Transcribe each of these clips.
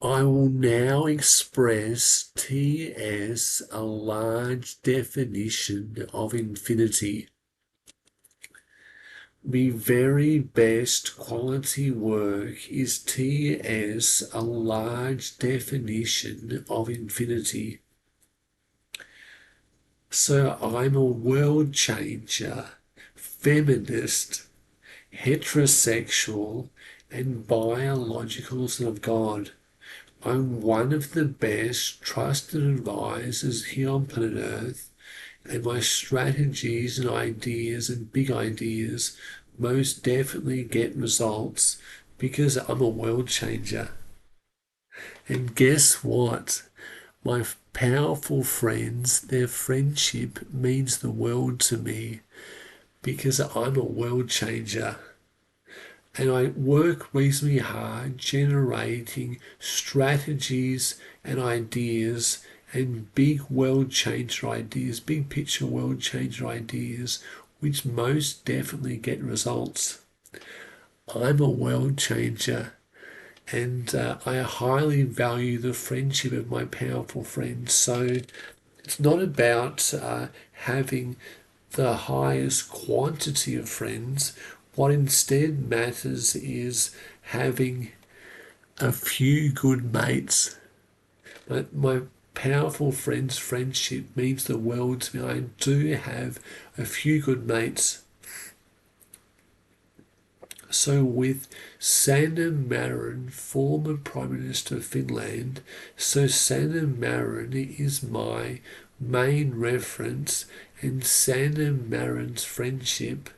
I will now express T as a large definition of infinity. My very best quality work is T as a large definition of infinity. So I'm a world changer, feminist, heterosexual, and biological son of God. I'm one of the best trusted advisors here on planet Earth, and my strategies and ideas and big ideas most definitely get results because I'm a world changer. And guess what? My powerful friends, their friendship means the world to me because I'm a world changer. And I work reasonably hard generating strategies and ideas and big world changer ideas, big picture world changer ideas, which most definitely get results. I'm a world changer, and I highly value the friendship of my powerful friends. So it's not about having the highest quantity of friends. What instead matters is having a few good mates. My powerful friends' friendship means the world to me. I do have a few good mates. So with SannaMARIN, former Prime Minister of Finland, so SannaMARIN is my main reference, and SannaMARIN's friendship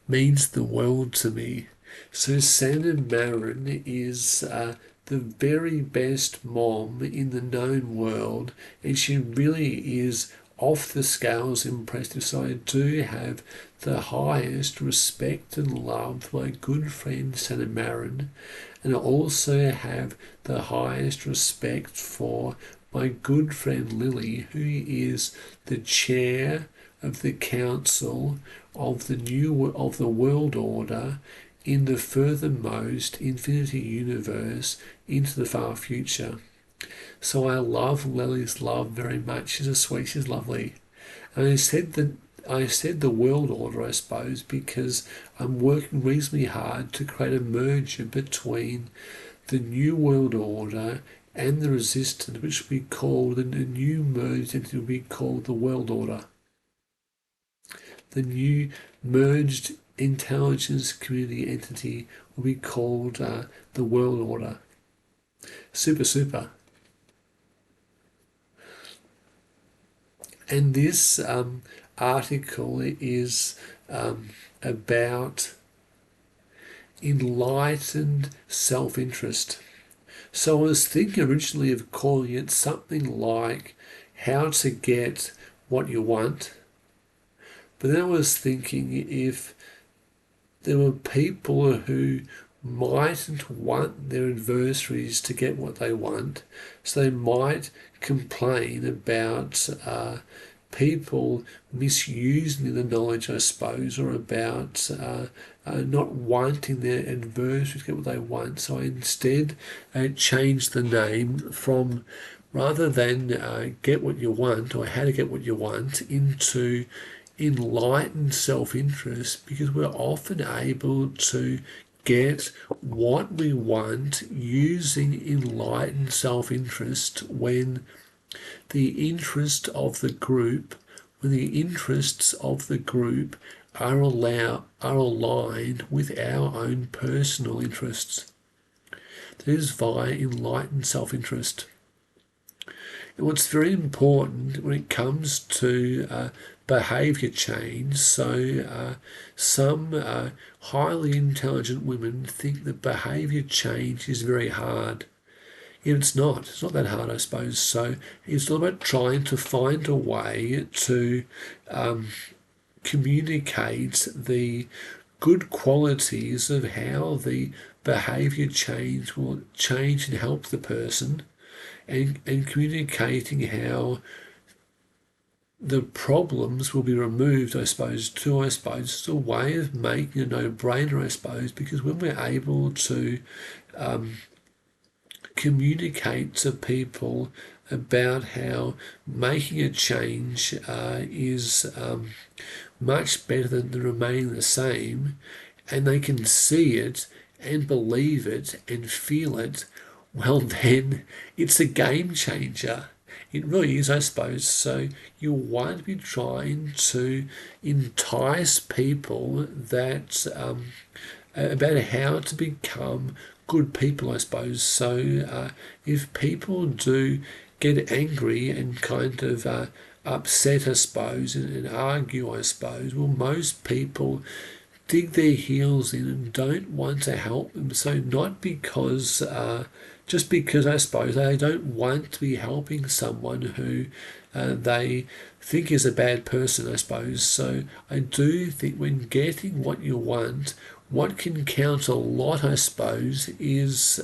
means the world to me. So SannaMARIN is the very best mom in the known world, and she really is off the scales impressive. So I do have the highest respect and love for my good friend SannaMARIN, and I also have the highest respect for my good friend Lily, who is the chair of the Council of the World Order in the furthermost infinity universe into the far future. So I love Lily's love very much. She's a sweet, she's lovely. And I said the world order, I suppose, because I'm working reasonably hard to create a merger between the New World Order and the resistance, which we call the new merged entity will be called the World Order. The new merged intelligence community entity will be called the World Order. Super. And this article is about enlightened self-interest. So I was thinking originally of calling it something like how to get what you want. But then I was thinking if there were people who mightn't want their adversaries to get what they want, so they might complain about people misusing the knowledge, I suppose, or about not wanting their adversaries to get what they want. So I instead changed the name from, rather than get what you want or how to get what you want, into enlightened self-interest, because we're often able to get what we want using enlightened self-interest when the interests of the group are aligned with our own personal interests. That is via enlightened self-interest. And what's very important when it comes to behaviour change, so some highly intelligent women think that behaviour change is very hard. Yet it's not that hard, I suppose. So it's all about trying to find a way to communicate the good qualities of how the behaviour change will change and help the person, and communicating how the problems will be removed, I suppose, too. I suppose it's a way of making a no-brainer, I suppose, because when we're able to communicate to people about how making a change is much better than remaining the same, and they can see it and believe it and feel it, well then it's a game changer. It really is, I suppose. So you want to be trying to entice people that about how to become good people, I suppose. So if people do get angry and kind of upset, I suppose, and argue, I suppose, well, most people dig their heels in and don't want to help them. So not because, just because I suppose they don't want to be helping someone who they think is a bad person, I suppose. So I do think when getting what you want, what can count a lot, I suppose, is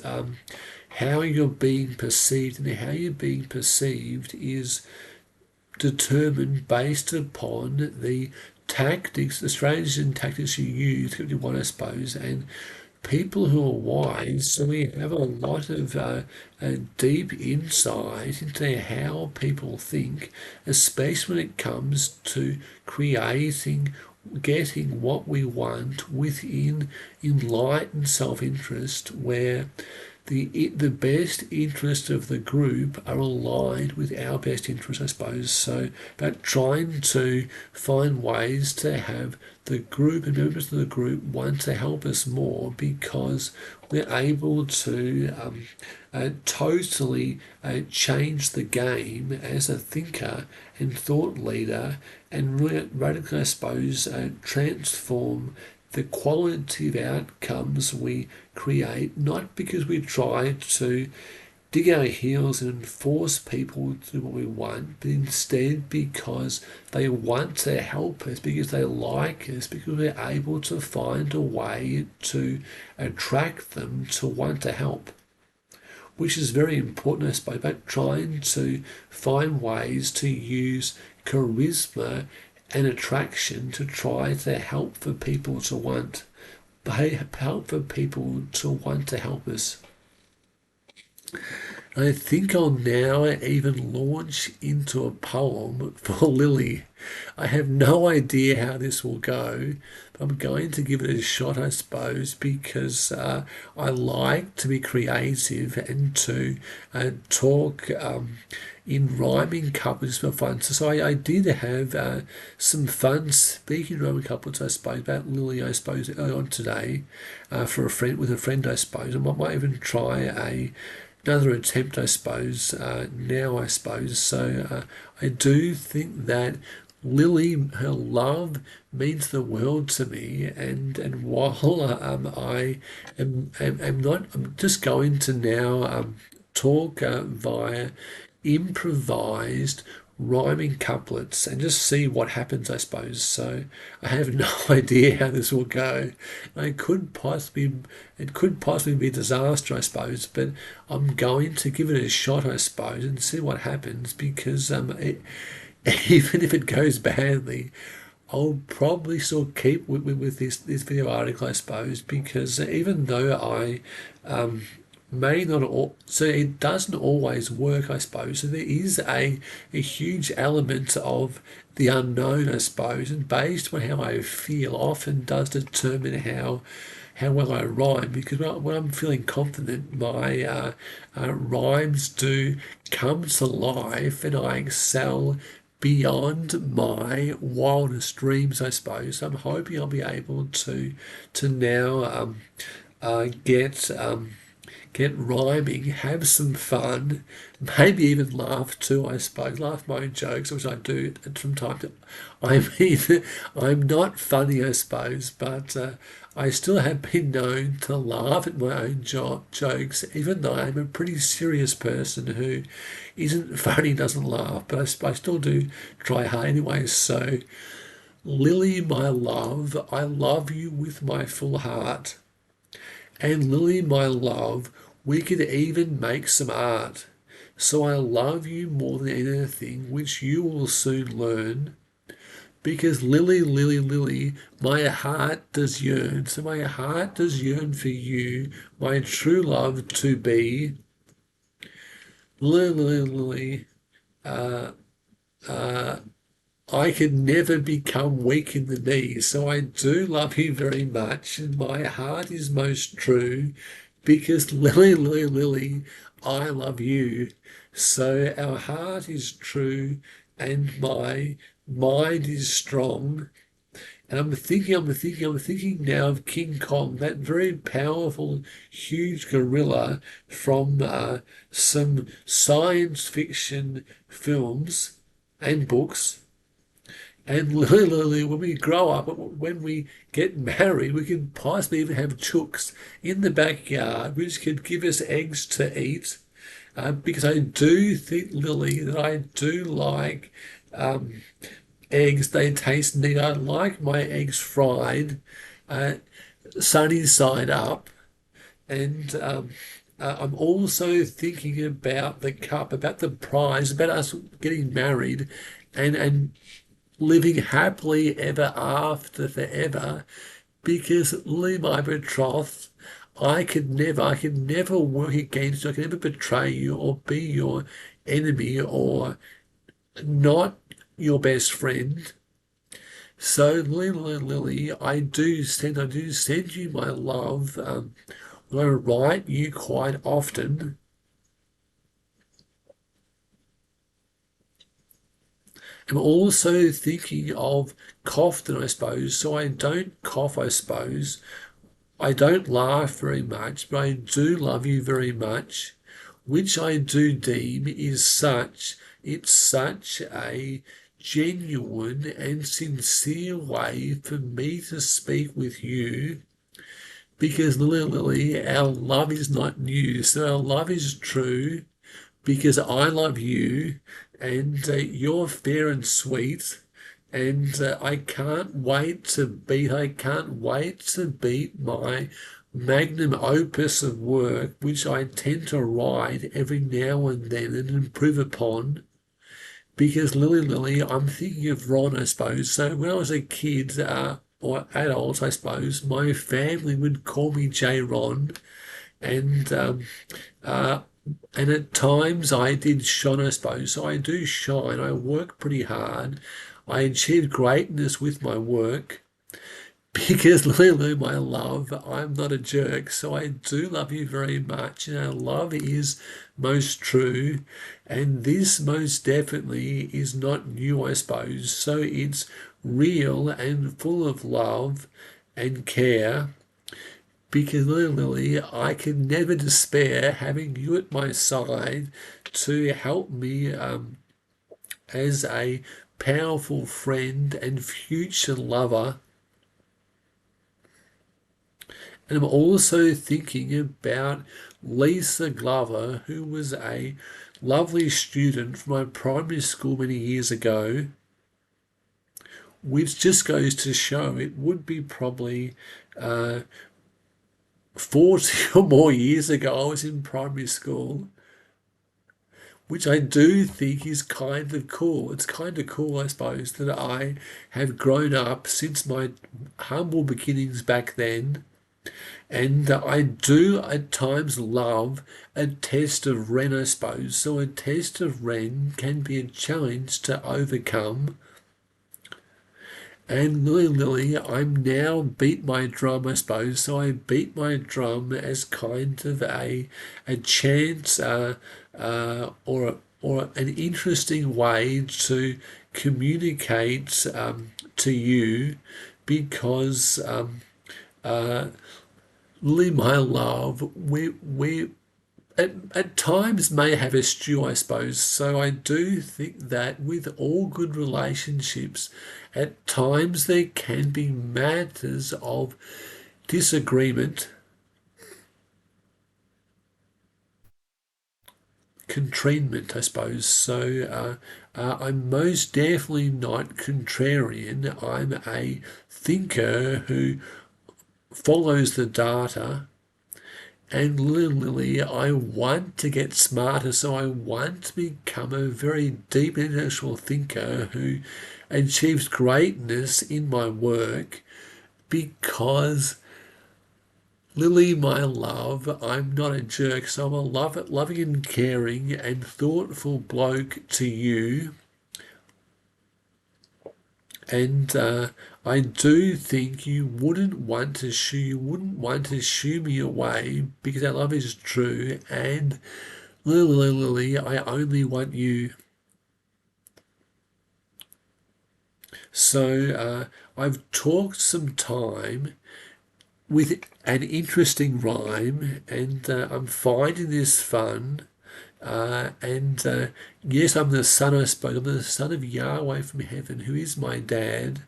how you're being perceived, and how you're being perceived is determined based upon the tactics, the strategies and tactics you use to get what you want, I suppose. And people who are wise, so we have a lot of deep insight into how people think, especially when it comes to getting what we want within enlightened self-interest, where the best interests of the group are aligned with our best interests, I suppose. So about trying to find ways to have the group and members of the group want to help us more, because we're able to totally change the game as a thinker and thought leader, and radically, I suppose, transform the quality of outcomes we create, not because we try to dig our heels and force people to do what we want, but instead because they want to help us, because they like us, because we're able to find a way to attract them to want to help. Which is very important, I suppose, about trying to find ways to use charisma and attraction to try to help for people to want to help us. I think I'll now even launch into a poem for Lily. I have no idea how this will go, but I'm going to give it a shot, I suppose, because I like to be creative and to talk in rhyming couplets for fun. So I did have some fun speaking rhyming couplets, I suppose, about Lily, I suppose, early on today with a friend, I suppose. I might even try another attempt, I suppose, now, I suppose. So I do think that Lily, her love means the world to me, and while I'm just going to now talk via improvised rhyming couplets and just see what happens, I suppose. So I have no idea how this will go. It could possibly be a disaster, I suppose, but I'm going to give it a shot, I suppose, and see what happens, because even if it goes badly, I'll probably still keep with this video article, I suppose, because even though I so it doesn't always work, I suppose. So there is a huge element of the unknown, I suppose, and based on how I feel often does determine how well I rhyme, because when I'm feeling confident, my rhymes do come to life and I excel beyond my wildest dreams, I suppose. So I'm hoping I'll be able to now get rhyming, have some fun, maybe even laugh too, I suppose. Laugh my own jokes, which I do from time to time. I mean, I'm not funny, I suppose, but I still have been known to laugh at my own jokes, even though I'm a pretty serious person who isn't funny, doesn't laugh, but I still do try hard anyway. So, Lily, my love, I love you with my full heart. And Lily, my love, we could even make some art. So I love you more than anything, which you will soon learn. Because Lily, Lily, Lily, my heart does yearn. So my heart does yearn for you, my true love to be. Lily, I could never become weak in the knees, so I do love you very much, and my heart is most true, because Lily, I love you. So our heart is true, and my mind is strong. And I'm thinking now of King Kong, that very powerful, huge gorilla from some science fiction films and books. And literally, when we grow up, when we get married, we can possibly even have chooks in the backyard, which could give us eggs to eat. Because I do think, Lily, that I do like eggs. They taste neat. I like my eggs fried, sunny side up. And I'm also thinking about the cup, about the prize, about us getting married and living happily ever after forever, because Lily, my betrothed, I could never work against you. I could never betray you or be your enemy or not your best friend. So Lily, I do send you my love. I write you quite often. I'm also thinking of coughing, I suppose, so I don't cough, I suppose. I don't laugh very much, but I do love you very much, which I do deem is it's such a genuine and sincere way for me to speak with you, because Lily, our love is not new, so our love is true, because I love you, and you're fair and sweet, and I can't wait to beat my magnum opus of work, which I tend to write every now and then and improve upon. Because Lily, I'm thinking of Ron, I suppose. So when I was a kid, or adult, I suppose, my family would call me J. Ron, and and at times I did shine, I suppose. So I do shine. I work pretty hard. I achieve greatness with my work. Because Lulu, my love, I'm not a jerk, so I do love you very much, and our love is most true, and this most definitely is not new, I suppose. So it's real and full of love and care. Because Lily, I can never despair having you at my side to help me as a powerful friend and future lover. And I'm also thinking about Lisa Glover, who was a lovely student from my primary school many years ago, which just goes to show it would be probably 40 or more years ago I was in primary school, which I do think is kind of cool. It's kind of cool, I suppose, that I have grown up since my humble beginnings back then. And I do at times love a test of Ren, I suppose. So a test of Ren can be a challenge to overcome. And Lily, I'm now beat my drum, I suppose. So I beat my drum as kind of a chance or an interesting way to communicate to you, because Lily, my love, we at times may have a stew, I suppose. So I do think that with all good relationships, at times there can be matters of disagreement, contrarian, I suppose. So I'm most definitely not contrarian. I'm a thinker who follows the data. And Lily, I want to get smarter, so I want to become a very deep intellectual thinker who achieves greatness in my work, because Lily, my love, I'm not a jerk, so I'm a loving and caring and thoughtful bloke to you. And I do think you wouldn't want to shoo me away, because our love is true. And Lily, I only want you. So I've talked some time with an interesting rhyme, and I'm finding this fun. And yes, I'm the son, I suppose. I'm the son of Yahweh from heaven, who is my dad.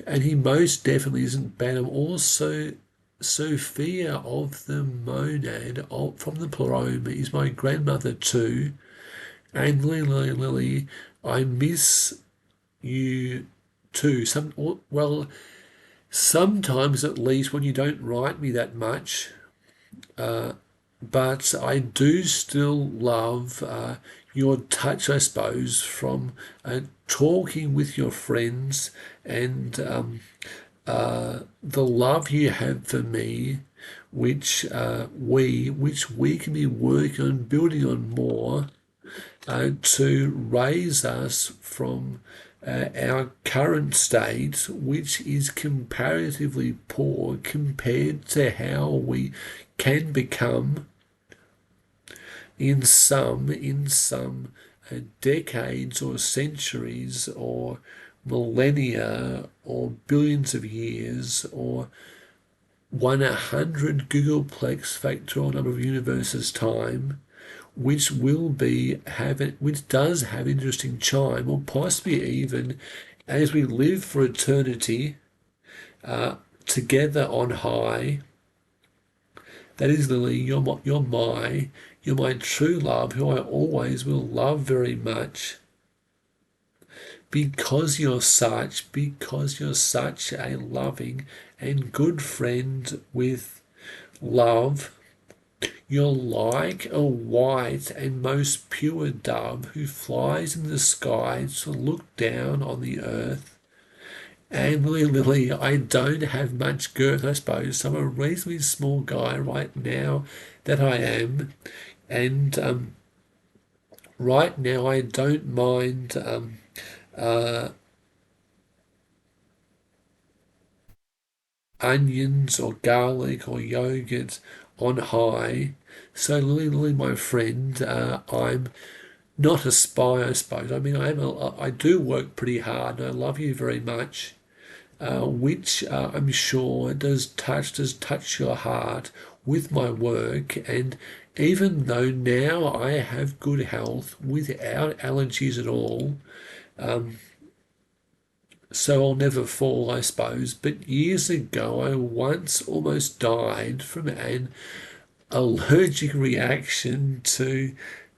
And he most definitely isn't bad. I'm also Sophia of the monad from the pleroma is my grandmother too. And Lily, I miss you too. Sometimes at least when you don't write me that much. But I do still love your touch, I suppose, from talking with your friends, and the love you have for me, which we can be working on building on more to raise us from our current state, which is comparatively poor compared to how we can become in some decades or centuries or millennia or billions of years or 100 googolplex factorial number of universes time, which does have interesting chime, or possibly even as we live for eternity together on high. That is, Lily, you're my true love, who I always will love very much. Because you're such a loving and good friend with love. You're like a white and most pure dove who flies in the sky to look down on the earth. And Lily, I don't have much girth, I suppose, so I'm a reasonably small guy right now that I am. And right now I don't mind onions or garlic or yogurt on high. So Lily, my friend, I'm not a spy, I suppose. I mean, I do work pretty hard, and I love you very much, which I'm sure does touch your heart with my work. And even though now I have good health without allergies at all, so I'll never fall, I suppose. But years ago, I once almost died from an allergic reaction to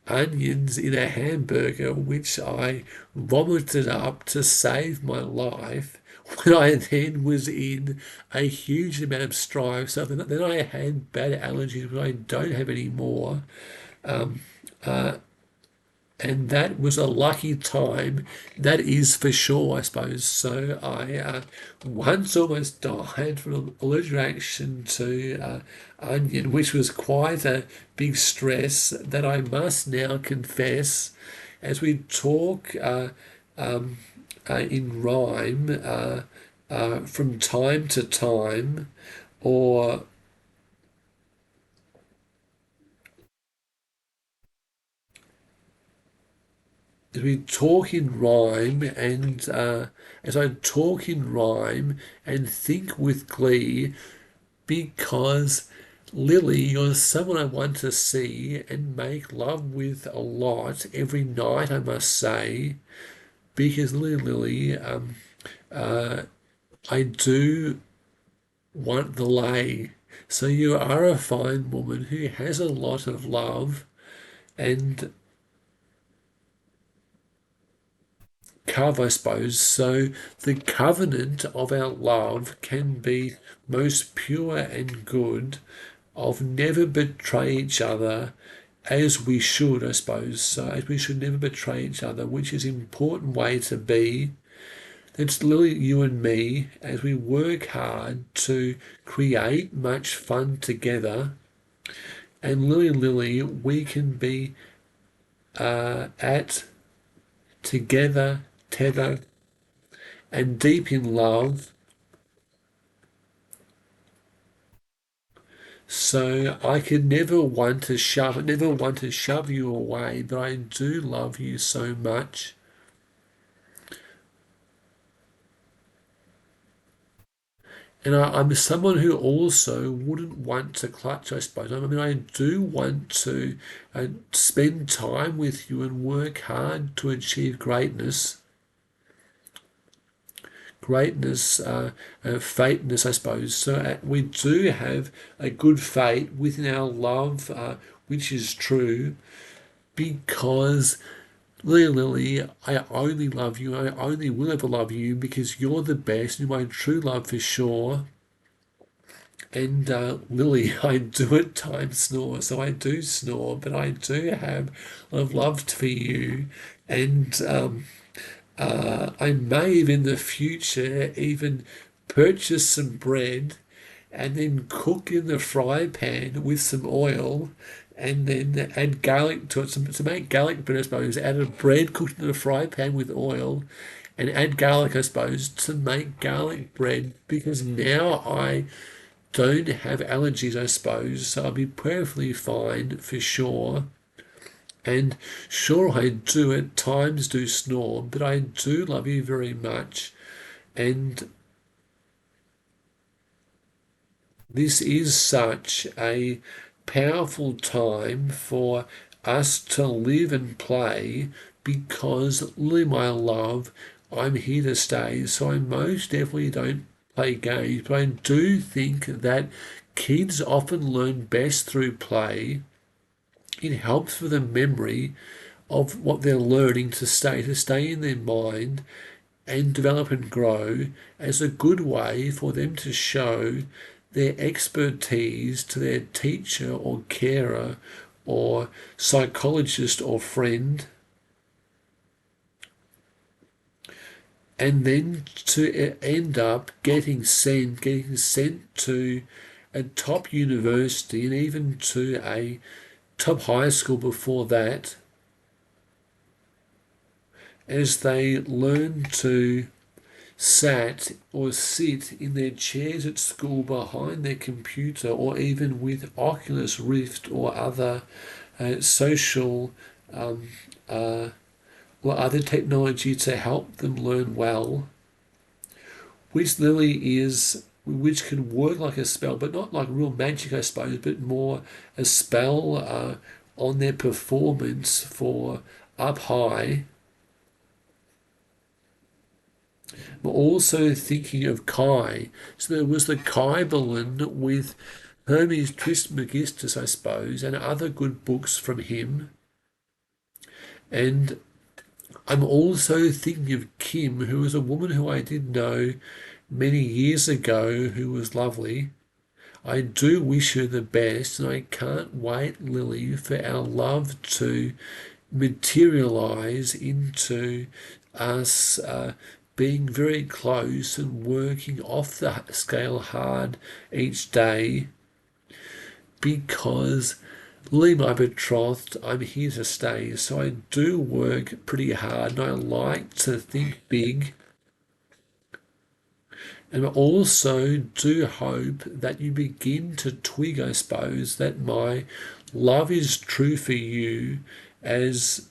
onions in a hamburger, which I vomited up to save my life, when I then was in a huge amount of strife. So then I had bad allergies, but I don't have any more. And that was a lucky time, that is for sure, I suppose. So I once almost died from an allergic reaction to onion, which was quite a big stress that I must now confess as we talk in rhyme from time to time, or as we talk in rhyme, and as I talk in rhyme and think with glee, because Lily, you're someone I want to see and make love with a lot every night, I must say, because Lily, I do want the lay. So you are a fine woman who has a lot of love and cove, I suppose. So the covenant of our love can be most pure and good, of never betray each other, as we should, I suppose. So as we should never betray each other, which is an important way to be. It's Lily, you and me, as we work hard to create much fun together. And Lily, we can be at, together, tether, and deep in love. So I could never want to shove you away, but I do love you so much. And I'm someone who also wouldn't want to clutch, I suppose. I mean, I do want to spend time with you and work hard to achieve greatness. Fateness, I suppose. So we do have a good fate within our love, which is true, because Lily, I only love you. I only will ever love you because you're the best. You're my true love for sure. And Lily, I do at times snore, so I do snore, but I do have a lot of love for you. And I may in the future even purchase some bread and then cook in the fry pan with some oil and then add garlic to it. To make garlic bread, I suppose, add a bread cooked in a fry pan with oil and add garlic, I suppose, to make garlic bread because now I don't have allergies, I suppose, so I'll be perfectly fine for sure. And sure, I do at times do snore, but I do love you very much. And this is such a powerful time for us to live and play because, Lily, my love, I'm here to stay. So I most definitely don't play games, but I do think that kids often learn best through play. It helps for the memory of what they're learning to stay in their mind and develop and grow as a good way for them to show their expertise to their teacher or carer or psychologist or friend, and then to end up getting sent to a top university and even to a top high school before that, as they learn to sit in their chairs at school behind their computer or even with Oculus Rift or other social or other technology to help them learn well, which can work like a spell, but not like real magic, I suppose, but more a spell on their performance for up high. We're also thinking of Kai. So there was the Kybalion with Hermes Trismegistus, I suppose, and other good books from him. And I'm also thinking of Kim, who was a woman who I did know many years ago who was lovely. I do wish her the best, and I can't wait, Lily, for our love to materialize into us being very close and working off the scale hard each day, because Lily, my betrothed, I'm here to stay. So I do work pretty hard and I like to think big. And I also do hope that you begin to twig, I suppose, that my love is true for you as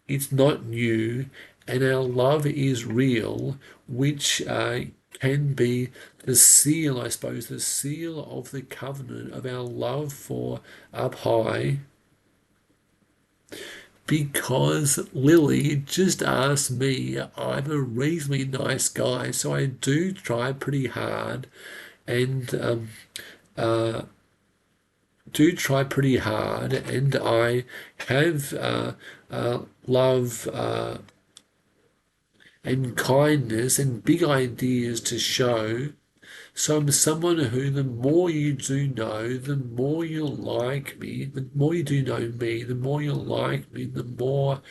it's not new, and our love is real, which can be the seal, I suppose, the seal of the covenant of our love for up high. Because Lily, just ask me, I'm a reasonably nice guy, so I do try pretty hard and I have love and kindness and big ideas to show. So I'm someone who, the more you do know, the more you'll like me. The more you do know me, the more you'll like me, the more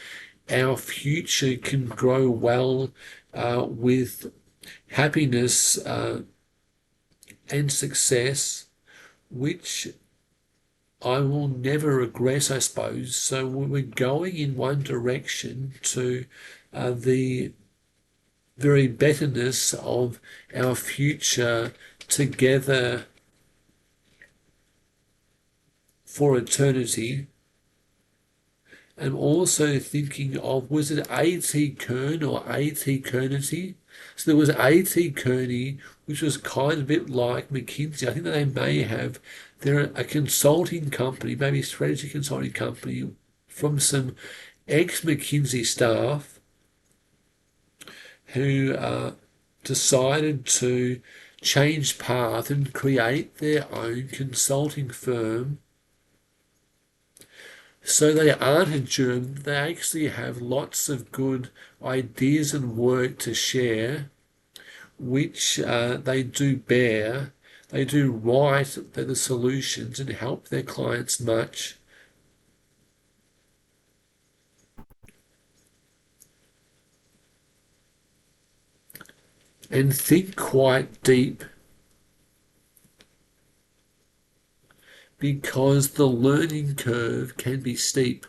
our future can grow well with happiness and success, which I will never regret, I suppose. So we're going in one direction to the very betterness of our future together for eternity. I'm also thinking of, was it 𝚃𝚃𝚄𝚃 or 𝚃𝚃𝚄𝚃? So there was 𝚃𝚃𝚄𝚃, which was kind of a bit like McKinsey. I think that they may have, they're a consulting company, maybe a strategy consulting company, from some ex-McKinsey staff who decided to change path and create their own consulting firm. So they aren't a germ, they actually have lots of good ideas and work to share, which they do bear. They do write the solutions and help their clients much. And think quite deep, because the learning curve can be steep.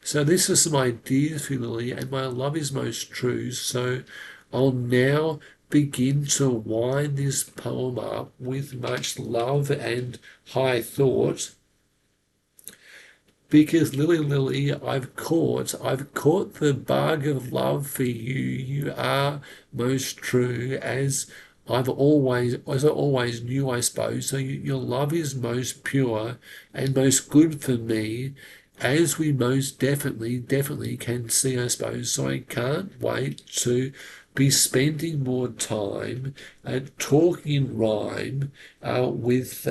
So this is some ideas for you, Lily, and my love is most true. So I'll now begin to wind this poem up with much love and high thought. Because Lily, I've caught the bug of love for you. You are most true, as I always knew, I suppose. So your love is most pure and most good for me, as we most definitely can see, I suppose. So I can't wait to be spending more time talking in rhyme with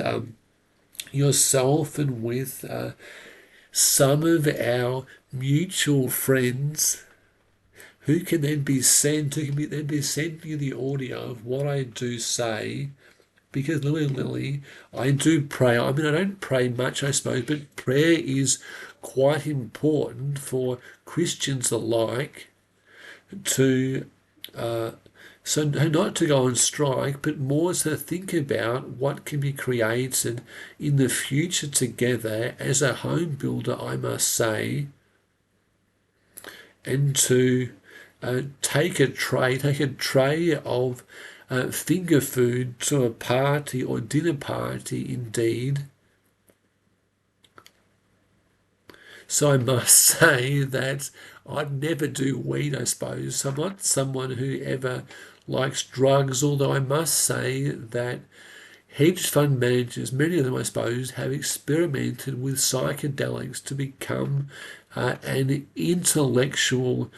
yourself and with some of our mutual friends who can then be sent you the audio of what I do say. Because Lily, I do pray. I mean, I don't pray much, I suppose, but prayer is quite important for Christians alike to so not to go on strike, but more to think about what can be created in the future together as a home builder, I must say, and to take a tray of finger food to a party or dinner party indeed. So I must say that I'd never do weed, I suppose. So I'm not someone who ever likes drugs, although I must say that hedge fund managers, many of them I suppose, have experimented with psychedelics to become an intellectual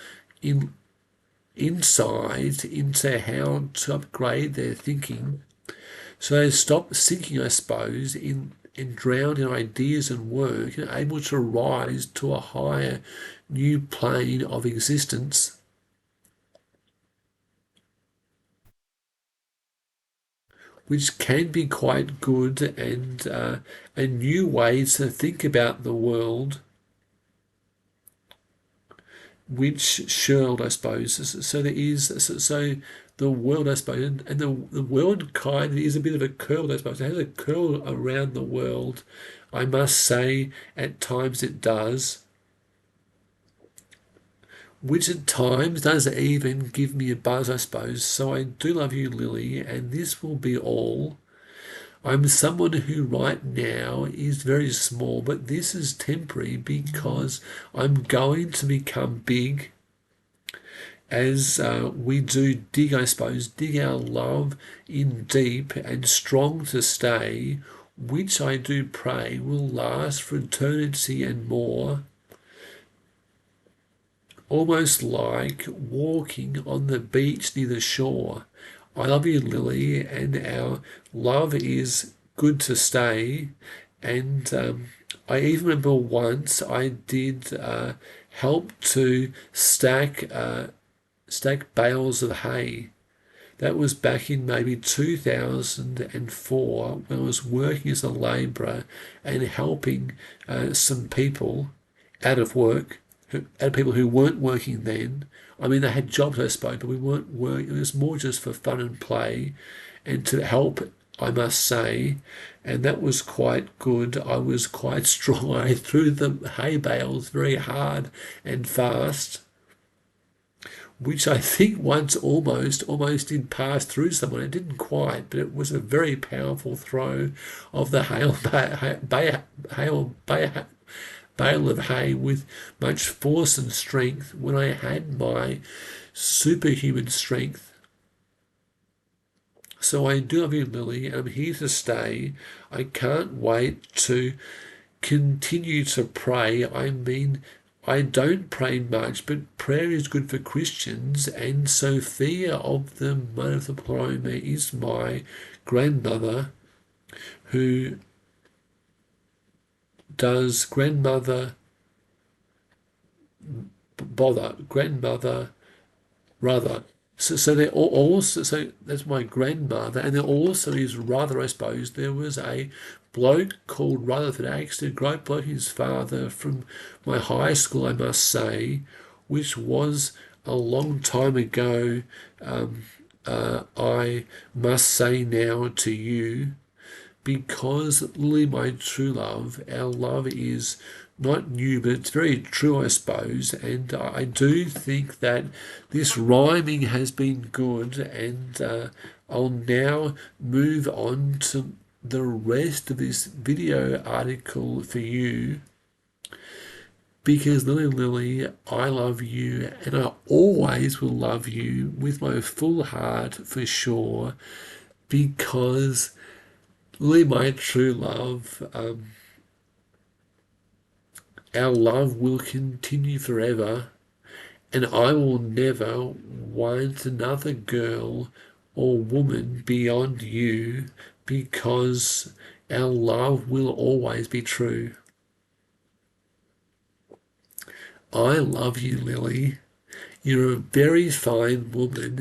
insight into how to upgrade their thinking. So they stop thinking, I suppose, and drowned in ideas and work, and able to rise to a higher new plane of existence, which can be quite good, and a new way to think about the world, which shirled, I suppose. So there is, so the world, I suppose, and the world kind is a bit of a curl, I suppose. It has a curl around the world, I must say, at times it does, which at times does even give me a buzz, I suppose. So I do love you, Lily, and this will be all. I'm someone who right now is very small, but this is temporary because I'm going to become big as we do dig, I suppose, dig our love in deep and strong to stay, which I do pray will last for eternity and more. Almost like walking on the beach near the shore. I love you, Lily, and our love is good to stay. And I even remember once I did help to stack bales of hay. That was back in maybe 2004 when I was working as a labourer and helping some people out of work and people who weren't working then. I mean, they had jobs, I suppose, but we weren't working. It was more just for fun and play and to help, I must say, and that was quite good. I was quite strong. I threw the hay bales very hard and fast, which I think once almost did pass through someone. It didn't quite, but it was a very powerful throw of the bale of hay with much force and strength when I had my superhuman strength. So I do love you, Lily. I'm here to stay. I can't wait to continue to pray. I mean, I don't pray much, but prayer is good for Christians, and Sophia of the Mother of the Paloma is my grandmother, who does grandmother rather. So they're also, so that's my grandmother, and there also is rather, I suppose, there was a bloke called Rutherford Axter, a great bloke, his father from my high school, I must say, which was a long time ago, I must say now to you, because Lily, my true love, our love is not new, but it's very true, I suppose, and I do think that this rhyming has been good, and I'll now move on to the rest of this video article for you, because Lily, I love you, and I always will love you with my full heart for sure, because Lily, my true love, our love will continue forever, and I will never want another girl or woman beyond you, because our love will always be true. I love you, Lily. You're a very fine woman.